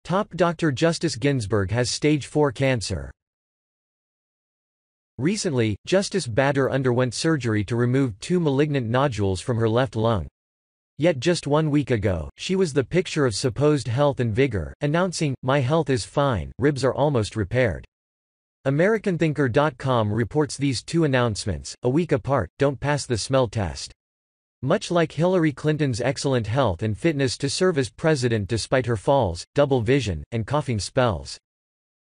Top Dr. Justice Ginsburg has stage 4 cancer. Recently, Justice Bader underwent surgery to remove 2 malignant nodules from her left lung. Yet just 1 week ago, she was the picture of supposed health and vigor, announcing, "My health is fine, ribs are almost repaired." AmericanThinker.com reports these two announcements, a week apart, don't pass the smell test. Much like Hillary Clinton's excellent health and fitness to serve as president despite her falls, double vision, and coughing spells.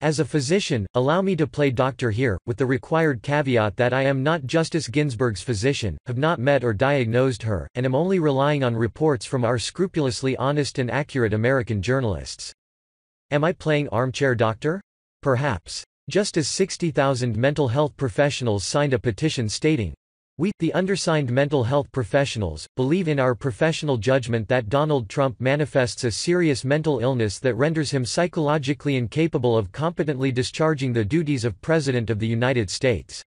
As a physician, allow me to play doctor here, with the required caveat that I am not Justice Ginsburg's physician, have not met or diagnosed her, and am only relying on reports from our scrupulously honest and accurate American journalists. Am I playing armchair doctor? Perhaps. Just as 60,000 mental health professionals signed a petition stating, "We, the undersigned mental health professionals, believe in our professional judgment that Donald Trump manifests a serious mental illness that renders him psychologically incapable of competently discharging the duties of President of the United States."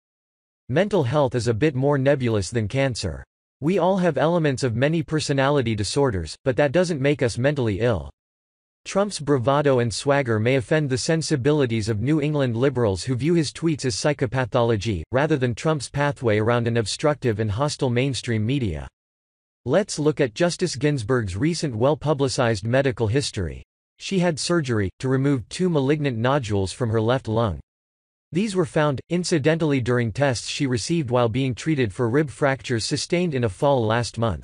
Mental health is a bit more nebulous than cancer. We all have elements of many personality disorders, but that doesn't make us mentally ill. Trump's bravado and swagger may offend the sensibilities of New England liberals who view his tweets as psychopathology, rather than Trump's pathway around an obstructive and hostile mainstream media. Let's look at Justice Ginsburg's recent well-publicized medical history. She had surgery to remove 2 malignant nodules from her left lung. These were found, incidentally, during tests she received while being treated for rib fractures sustained in a fall last month.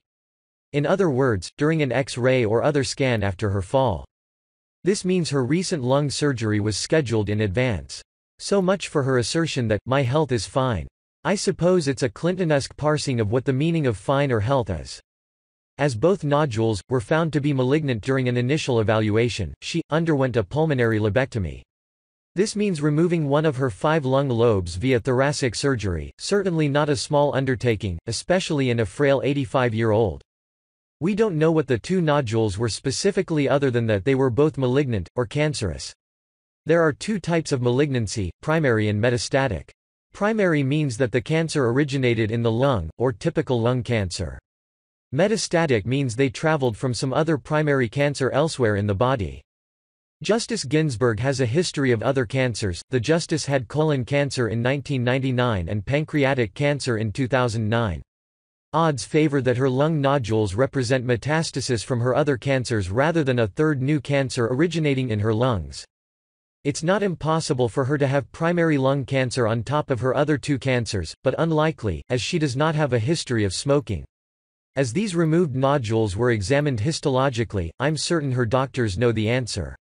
In other words, during an X-ray or other scan after her fall. This means her recent lung surgery was scheduled in advance. So much for her assertion that, "My health is fine." I suppose it's a Clinton-esque parsing of what the meaning of fine or health is. As both nodules were found to be malignant during an initial evaluation, she underwent a pulmonary lobectomy. This means removing one of her 5 lung lobes via thoracic surgery, certainly not a small undertaking, especially in a frail 85-year-old. We don't know what the 2 nodules were specifically other than that they were both malignant, or cancerous. There are 2 types of malignancy, primary and metastatic. Primary means that the cancer originated in the lung, or typical lung cancer. Metastatic means they traveled from some other primary cancer elsewhere in the body. Justice Ginsburg has a history of other cancers. The justice had colon cancer in 1999 and pancreatic cancer in 2009. Odds favor that her lung nodules represent metastasis from her other cancers rather than a third new cancer originating in her lungs. It's not impossible for her to have primary lung cancer on top of her other 2 cancers, but unlikely, as she does not have a history of smoking. As these removed nodules were examined histologically, I'm certain her doctors know the answer.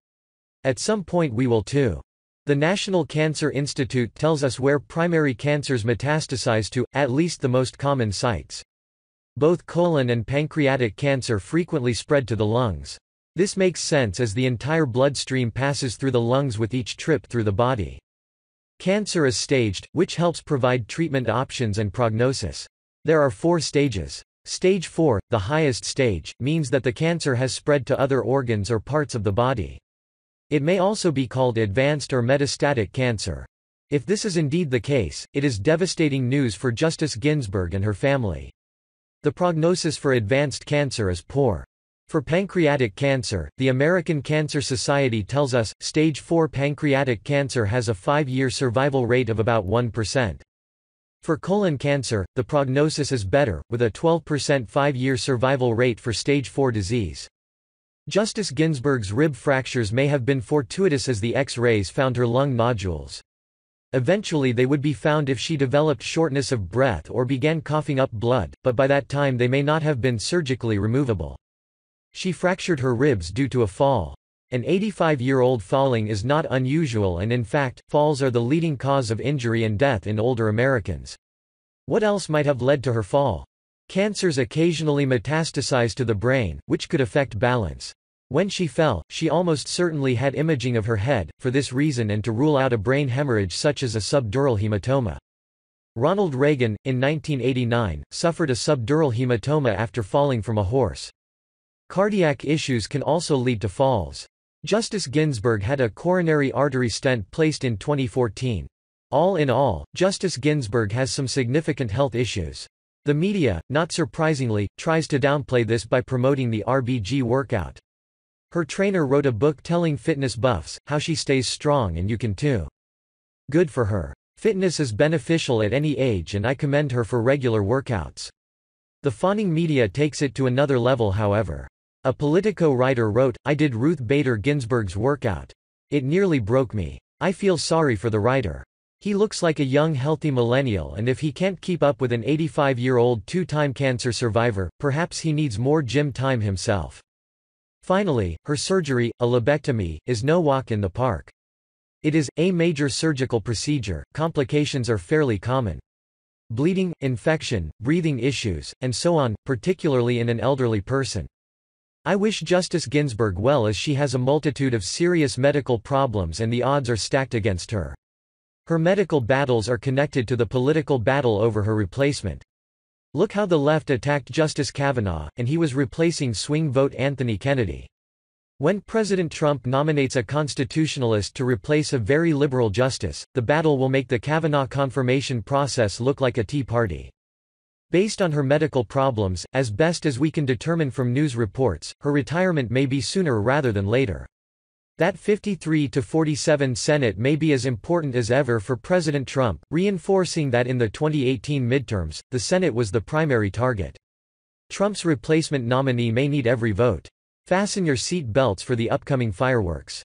At some point we will too. The National Cancer Institute tells us where primary cancers metastasize to, at least the most common sites. Both colon and pancreatic cancer frequently spread to the lungs. This makes sense as the entire bloodstream passes through the lungs with each trip through the body. Cancer is staged, which helps provide treatment options and prognosis. There are 4 stages. Stage 4, the highest stage, means that the cancer has spread to other organs or parts of the body. It may also be called advanced or metastatic cancer. If this is indeed the case, it is devastating news for Justice Ginsburg and her family. The prognosis for advanced cancer is poor. For pancreatic cancer, the American Cancer Society tells us, stage 4 pancreatic cancer has a 5-year survival rate of about 1%. For colon cancer, the prognosis is better, with a 12% 5-year survival rate for stage 4 disease. Justice Ginsburg's rib fractures may have been fortuitous as the X-rays found her lung nodules. Eventually they would be found if she developed shortness of breath or began coughing up blood, but by that time they may not have been surgically removable. She fractured her ribs due to a fall. An 85-year-old falling is not unusual, and in fact, falls are the leading cause of injury and death in older Americans. What else might have led to her fall? Cancers occasionally metastasize to the brain, which could affect balance. When she fell, she almost certainly had imaging of her head, for this reason and to rule out a brain hemorrhage such as a subdural hematoma. Ronald Reagan, in 1989, suffered a subdural hematoma after falling from a horse. Cardiac issues can also lead to falls. Justice Ginsburg had a coronary artery stent placed in 2014. All in all, Justice Ginsburg has some significant health issues. The media, not surprisingly, tries to downplay this by promoting the RBG workout. Her trainer wrote a book telling fitness buffs how she stays strong, and you can too. Good for her. Fitness is beneficial at any age, and I commend her for regular workouts. The fawning media takes it to another level, however. A Politico writer wrote, "I did Ruth Bader Ginsburg's workout. It nearly broke me. I feel sorry for the writer. He looks like a young healthy millennial, and if he can't keep up with an 85-year-old two-time cancer survivor, perhaps he needs more gym time himself." Finally, her surgery, a lobectomy, is no walk in the park. It is a major surgical procedure. Complications are fairly common. Bleeding, infection, breathing issues, and so on, particularly in an elderly person. I wish Justice Ginsburg well, as she has a multitude of serious medical problems and the odds are stacked against her. Her medical battles are connected to the political battle over her replacement. Look how the left attacked Justice Kavanaugh, and he was replacing swing vote Anthony Kennedy. When President Trump nominates a constitutionalist to replace a very liberal justice, the battle will make the Kavanaugh confirmation process look like a Tea Party. Based on her medical problems, as best as we can determine from news reports, her retirement may be sooner rather than later. That 53-47 Senate may be as important as ever for President Trump, reinforcing that in the 2018 midterms, the Senate was the primary target. Trump's replacement nominee may need every vote. Fasten your seat belts for the upcoming fireworks.